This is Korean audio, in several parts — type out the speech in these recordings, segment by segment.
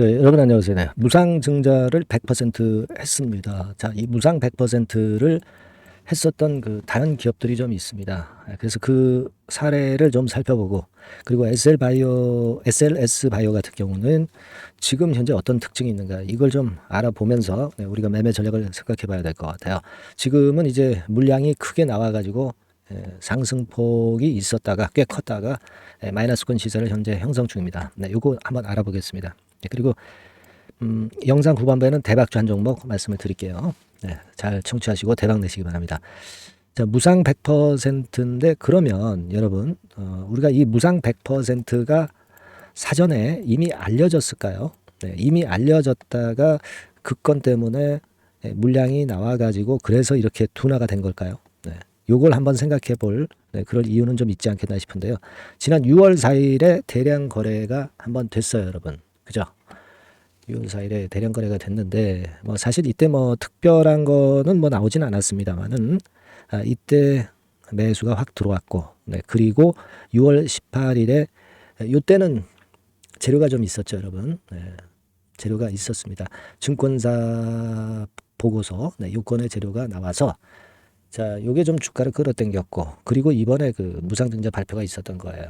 네, 여러분 안녕하세요. 네, 무상증자를 100% 했습니다. 자, 이 무상 100%를 했었던 그 다른 기업들이 좀 있습니다. 그래서 그 사례를 좀 살펴보고, 그리고 SLS 바이오 같은 경우는 지금 현재 어떤 특징이 있는가 이걸 좀 알아보면서 우리가 매매 전략을 생각해 봐야 될 것 같아요. 지금은 이제 물량이 크게 나와가지고 상승폭이 있었다가 꽤 컸다가 마이너스권 시세를 현재 형성 중입니다. 네, 요거 한번 알아보겠습니다. 그리고 영상 후반부에는 대박주 한 종목 말씀을 드릴게요. 네, 잘 청취하시고 대박 내시기 바랍니다. 자, 무상 100%인데 그러면 여러분 우리가 이 무상 100%가 사전에 이미 알려졌을까요? 네, 이미 알려졌다가 그 건 때문에 물량이 나와가지고 그래서 이렇게 둔화가 된 걸까요? 네, 요걸 한번 생각해 볼 그럴 이유는 좀 있지 않겠나 싶은데요. 지난 6월 4일에 대량 거래가 한번 됐어요, 여러분. 그죠? 6월 4일에 대량 거래가 됐는데 뭐 사실 이때 뭐 특별한 거는 뭐 나오진 않았습니다만은 이때 매수가 확 들어왔고 그리고 6월 18일에 이때는 재료가 좀 있었죠, 여러분. 재료가 있었습니다. 증권사 보고서 요건의 재료가 나와서 자, 요게 좀 주가를 끌어당겼고 그리고 이번에 그 무상증자 발표가 있었던 거예요.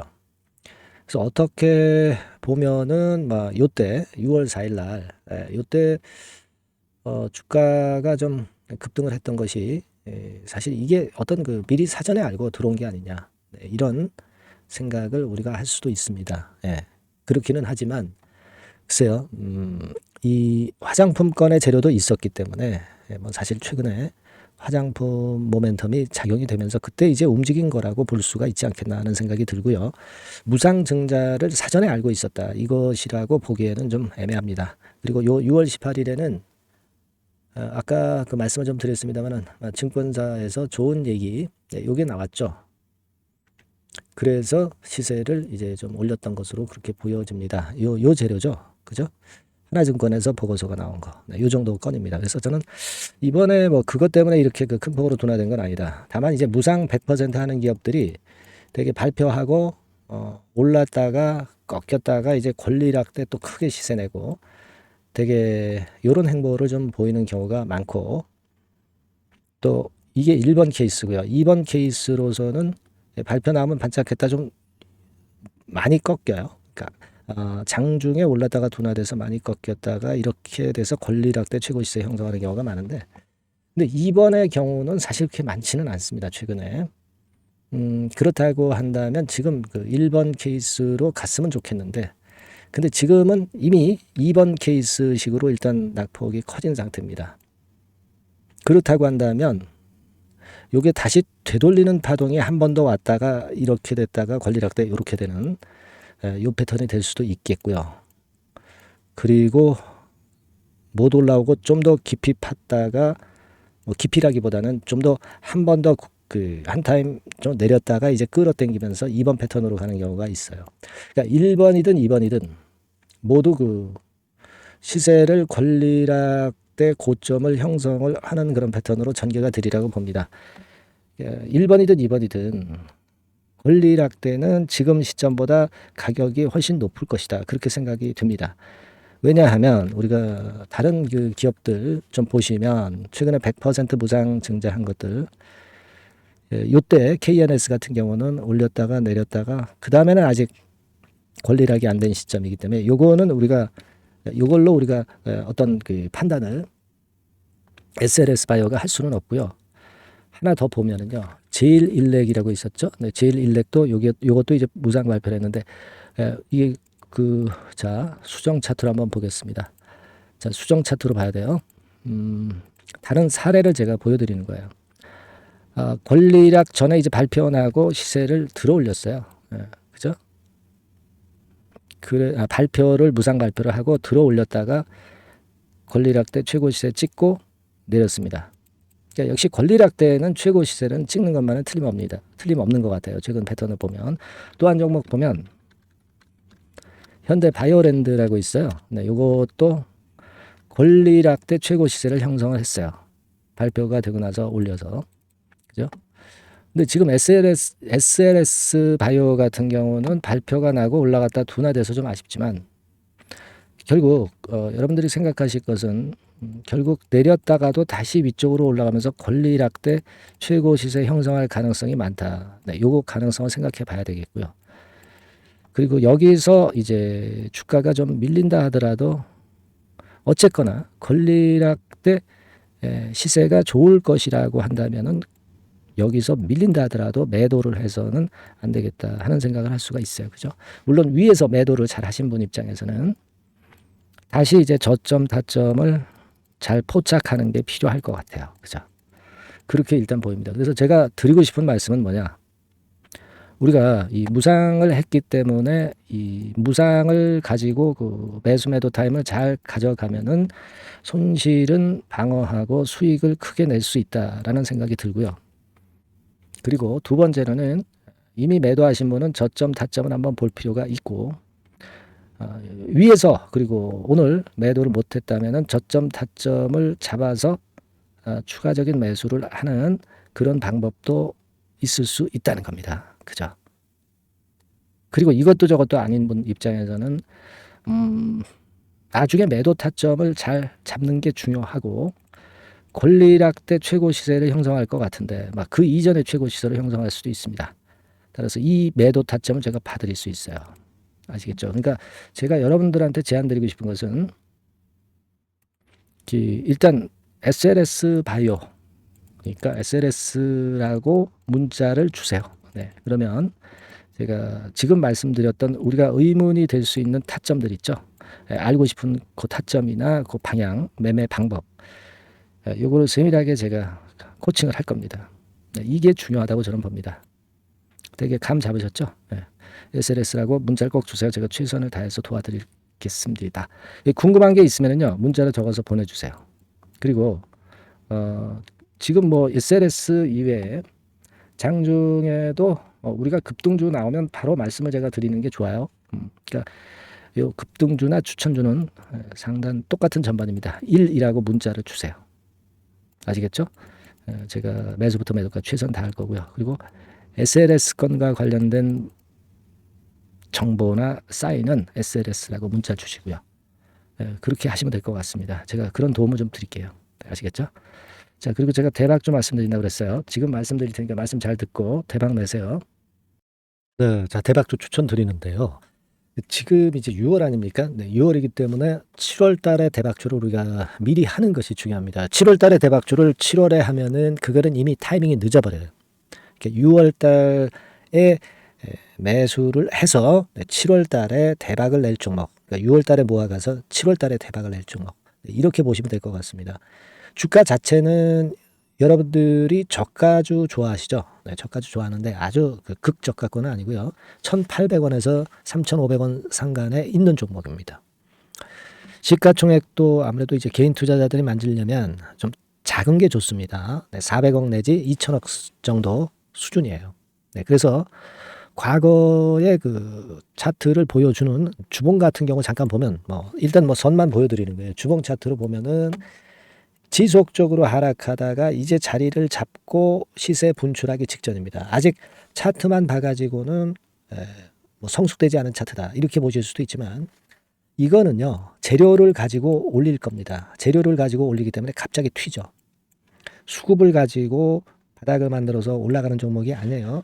그래서 어떻게 보면은 막 요때 6월 4일 날 요때 주가가 좀 급등을 했던 것이 사실 이게 어떤 그 미리 사전에 알고 들어온 게 아니냐 이런 생각을 우리가 할 수도 있습니다. 그렇기는 하지만 글쎄요, 이 화장품권의 재료도 있었기 때문에 뭐 사실 최근에 화장품 모멘텀이 작용이 되면서 그때 이제 움직인 거라고 볼 수가 있지 않겠나 하는 생각이 들고요. 무상증자를 사전에 알고 있었다. 이것이라고 보기에는 좀 애매합니다. 그리고 요 6월 18일에는 아까 그 말씀을 좀 드렸습니다만은 증권사에서 좋은 얘기 요게 나왔죠. 그래서 시세를 이제 좀 올렸던 것으로 그렇게 보여집니다. 요 재료죠. 그죠? 하나증권에서 보고서가 나온 거. 요 정도 건입니다. 그래서 저는 이번에 뭐 그것 때문에 이렇게 그 큰 폭으로 둔화된 건 아니다. 다만 이제 무상 100% 하는 기업들이 되게 발표하고 올랐다가 꺾였다가 이제 권리락 때 또 크게 시세 내고 되게 요런 행보를 좀 보이는 경우가 많고 또 이게 1번 케이스고요. 2번 케이스로서는 발표 나오면 반짝했다 좀 많이 꺾여요. 그러니까 장중에 올랐다가 둔화돼서 많이 꺾였다가 이렇게 돼서 권리락 때 최고 시세 형성하는 경우가 많은데 근데 이번의 경우는 사실 그렇게 많지는 않습니다. 최근에. 그렇다고 한다면 지금 그 1번 케이스로 갔으면 좋겠는데 근데 지금은 이미 2번 케이스식으로 일단 낙폭이 커진 상태입니다. 그렇다고 한다면 요게 다시 되돌리는 파동이 한 번 더 왔다가 이렇게 됐다가 권리락 때 이렇게 되는 요 패턴이 될 수도 있겠고요. 그리고 못 올라오고 좀 더 깊이 팠다가 뭐 깊이라기보다는 좀 더 한 번 더 그 한 타임 좀 내렸다가 이제 끌어당기면서 2번 패턴으로 가는 경우가 있어요. 그러니까 1번이든 2번이든 모두 그 시세를 권리락 때 고점을 형성을 하는 그런 패턴으로 전개가 되리라고 봅니다. 1번이든 2번이든 권리락 때는 지금 시점보다 가격이 훨씬 높을 것이다. 그렇게 생각이 듭니다. 왜냐하면 우리가 다른 그 기업들 좀 보시면 최근에 100% 무상 증자한 것들 요때 KNS 같은 경우는 올렸다가 내렸다가 그 다음에는 아직 권리락이 안 된 시점이기 때문에 요거는 우리가 요걸로 우리가 어떤 그 판단을 SLS 바이오가 할 수는 없고요. 하나 더 보면은요. 제일일렉이라고 있었죠. 네, 제일일렉도 요것도 이제 무상 발표를 했는데 이게 자 수정 차트로 한번 보겠습니다. 자 수정 차트로 봐야 돼요. 다른 사례를 제가 보여드리는 거예요. 권리락 전에 이제 발표 나고 시세를 들어 올렸어요. 그죠? 발표를 무상 발표를 하고 들어 올렸다가 권리락 때 최고 시세 찍고 내렸습니다. 그러니까 역시 권리락 때는 최고 시세는 찍는 것만은 틀림없는 것 같아요. 최근 패턴을 보면. 또 한 종목 보면 현대 바이오랜드라고 있어요. 네, 이것도 권리락 때 최고 시세를 형성을 했어요. 발표가 되고 나서 올려서. 그죠? 근데 지금 SLS 바이오 같은 경우는 발표가 나고 올라갔다 둔화돼서 좀 아쉽지만 결국 여러분들이 생각하실 것은 결국 내렸다가도 다시 위쪽으로 올라가면서 권리락대 최고 시세 형성할 가능성이 많다. 네, 요거 가능성을 생각해 봐야 되겠고요. 그리고 여기서 이제 주가가 좀 밀린다 하더라도 어쨌거나 권리락대 시세가 좋을 것이라고 한다면은 여기서 밀린다 하더라도 매도를 해서는 안 되겠다 하는 생각을 할 수가 있어요. 그죠? 물론 위에서 매도를 잘 하신 분 입장에서는 다시 이제 저점 타점을 잘 포착하는 게 필요할 것 같아요. 그죠? 그렇게 일단 보입니다. 그래서 제가 드리고 싶은 말씀은 뭐냐? 우리가 이 무상을 했기 때문에 이 무상을 가지고 그 매수 매도 타임을 잘 가져가면은 손실은 방어하고 수익을 크게 낼 수 있다라는 생각이 들고요. 그리고 두 번째로는 이미 매도하신 분은 저점 타점을 한번 볼 필요가 있고 위에서 그리고 오늘 매도를 못했다면은 저점 타점을 잡아서 추가적인 매수를 하는 그런 방법도 있을 수 있다는 겁니다. 그죠? 그리고 이것도 저것도 아닌 분 입장에서는 나중에 매도 타점을 잘 잡는 게 중요하고 권리락 때 최고 시세를 형성할 것 같은데 막 그 이전에 최고 시세를 형성할 수도 있습니다. 따라서 이 매도 타점을 제가 봐드릴 수 있어요. 아시겠죠? 그러니까 제가 여러분들한테 제안드리고 싶은 것은 일단 SLS 바이오 그러니까 SLS라고 문자를 주세요. 네, 그러면 제가 지금 말씀드렸던 우리가 의문이 될 수 있는 타점들 있죠. 알고 싶은 그 타점이나 그 방향, 매매 방법 요거를 세밀하게 제가 코칭을 할 겁니다. 네, 이게 중요하다고 저는 봅니다. 되게 감 잡으셨죠? 네. SLS라고 문자를 꼭 주세요. 제가 최선을 다해서 도와드리겠습니다. 궁금한 게 있으면요 문자로 적어서 보내주세요. 그리고 지금 뭐 SLS 이외에 장중에도 우리가 급등주 나오면 바로 말씀을 제가 드리는 게 좋아요. 그러니까 요 급등주나 추천주는 상단 똑같은 전반입니다. 1이라고 문자를 주세요. 아시겠죠? 제가 매수부터 매도까지 최선 다할 거고요. 그리고 SLS 건과 관련된 정보나 사인은 SLS라고 문자 주시고요. 그렇게 하시면 될 것 같습니다. 제가 그런 도움을 좀 드릴게요. 아시겠죠? 자, 그리고 제가 대박주 말씀드린다고 그랬어요. 지금 말씀드릴 테니까 말씀 잘 듣고 대박 내세요. 네, 자, 대박주 추천 드리는데요. 지금 이제 6월 아닙니까? 네, 6월이기 때문에 7월 달에 대박주를 우리가 미리 하는 것이 중요합니다. 7월 달에 대박주를 7월에 하면은 그거는 이미 타이밍이 늦어버려요. 6월 달에 매수를 해서 7월 달에 대박을 낼 종목, 그러니까 6월 달에 모아가서 7월 달에 대박을 낼 종목, 이렇게 보시면 될 것 같습니다. 주가 자체는 여러분들이 저가주 좋아하시죠? 네, 저가주 좋아하는데 아주 극저가권은 아니고요. 1,800원에서 3,500원 상간에 있는 종목입니다. 시가총액도 아무래도 이제 개인 투자자들이 만지려면 좀 작은 게 좋습니다. 네, 400억 내지 2천억 정도 수준이에요. 네, 그래서 과거의 그 차트를 보여주는 주봉 같은 경우 잠깐 보면 일단 선만 보여드리는 거예요. 주봉 차트로 보면은 지속적으로 하락하다가 이제 자리를 잡고 시세 분출하기 직전입니다. 아직 차트만 봐가지고는 성숙되지 않은 차트다 이렇게 보실 수도 있지만 이거는요 재료를 가지고 올릴 겁니다. 재료를 가지고 올리기 때문에 갑자기 튀죠. 수급을 가지고 바닥을 만들어서 올라가는 종목이 아니에요.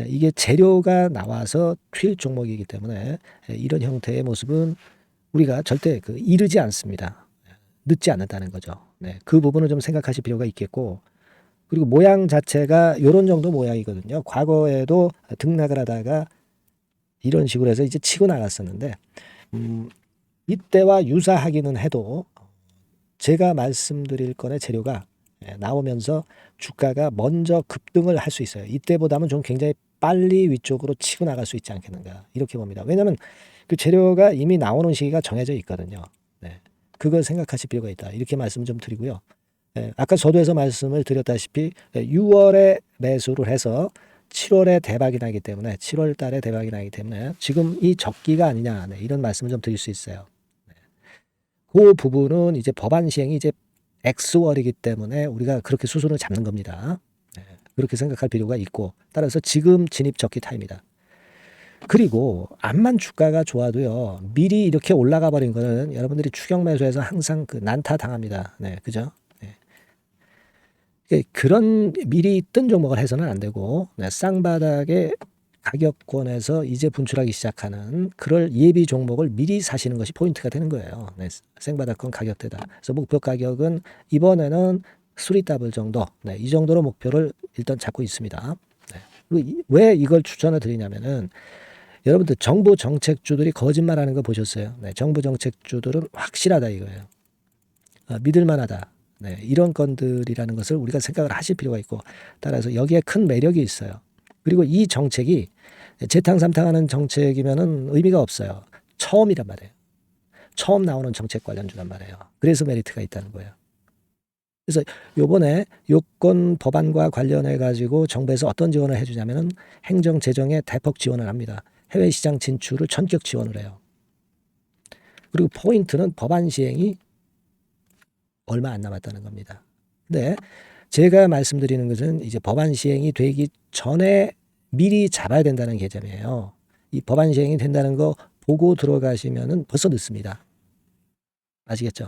이게 재료가 나와서 튈 종목이기 때문에 이런 형태의 모습은 우리가 절대 이르지 않습니다. 늦지 않는다는 거죠. 네, 그 부분을 좀 생각하실 필요가 있겠고 그리고 모양 자체가 이런 정도 모양이거든요. 과거에도 등락을 하다가 이런 식으로 해서 이제 치고 나갔었는데 이때와 유사하기는 해도 제가 말씀드릴 건의 재료가 나오면서 주가가 먼저 급등을 할 수 있어요. 이때보다는 좀 굉장히 빨리 위쪽으로 치고 나갈 수 있지 않겠는가 이렇게 봅니다. 왜냐하면 그 재료가 이미 나오는 시기가 정해져 있거든요. 네. 그걸 생각하실 필요가 있다. 이렇게 말씀을 좀 드리고요. 아까 서두에서 말씀을 드렸다시피 6월에 매수를 해서 7월에 대박이 나기 때문에 7월 달에 대박이 나기 때문에 지금 이 적기가 아니냐 이런 말씀을 좀 드릴 수 있어요. 그 부분은 이제 법안 시행이 이제 X월이기 때문에 우리가 그렇게 수순을 잡는 겁니다. 그렇게 생각할 필요가 있고 따라서 지금 진입 적기 타임이다. 그리고 암만 주가가 좋아도요. 미리 이렇게 올라가 버린 거는 여러분들이 추격 매수해서 항상 그 난타 당합니다. 네, 그죠? 네. 그런 미리 뜬 종목을 해서는 안 되고 네, 쌍바닥의 가격권에서 이제 분출하기 시작하는 그럴 예비 종목을 미리 사시는 것이 포인트가 되는 거예요. 네, 생바닥권 가격대다. 그래서 목표 가격은 이번에는 3더블 정도, 네, 이 정도로 목표를 일단 잡고 있습니다. 네. 그리고 왜 이걸 추천을 드리냐면은 여러분들 정부 정책주들이 거짓말하는 거 보셨어요? 네, 정부 정책주들은 확실하다 이거예요. 믿을만하다. 네, 이런 건들이라는 것을 우리가 생각을 하실 필요가 있고 따라서 여기에 큰 매력이 있어요. 그리고 이 정책이 재탕삼탕하는 정책이면은 의미가 없어요. 처음이란 말이에요. 처음 나오는 정책 관련주란 말이에요. 그래서 메리트가 있다는 거예요. 그래서 요번에 요건 법안과 관련해 가지고 정부에서 어떤 지원을 해주냐면은 행정 재정에 대폭 지원을 합니다. 해외 시장 진출을 전격 지원을 해요. 그리고 포인트는 법안 시행이 얼마 안 남았다는 겁니다. 근데 제가 말씀드리는 것은 이제 법안 시행이 되기 전에 미리 잡아야 된다는 개념이에요. 이 법안 시행이 된다는 거 보고 들어가시면은 벌써 늦습니다. 아시겠죠?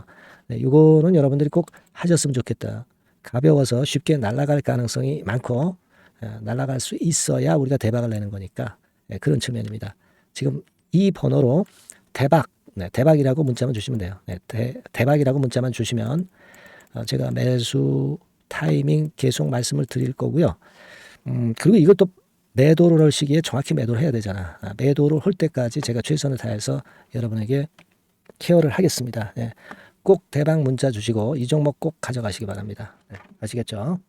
네, 이거는 여러분들이 꼭 하셨으면 좋겠다. 가벼워서 쉽게 날아갈 가능성이 많고 날아갈 수 있어야 우리가 대박을 내는 거니까 네, 그런 측면입니다. 지금 이 번호로 대박, 네, 대박이라고 문자만 주시면 돼요. 네, 대박이라고 문자만 주시면 제가 매수 타이밍 계속 말씀을 드릴 거고요. 그리고 이것도 매도를 할 시기에 정확히 매도를 해야 되잖아. 매도를 할 때까지 제가 최선을 다해서 여러분에게 케어를 하겠습니다. 네. 꼭 대박 문자 주시고 이 종목 꼭 가져가시기 바랍니다. 네, 아시겠죠?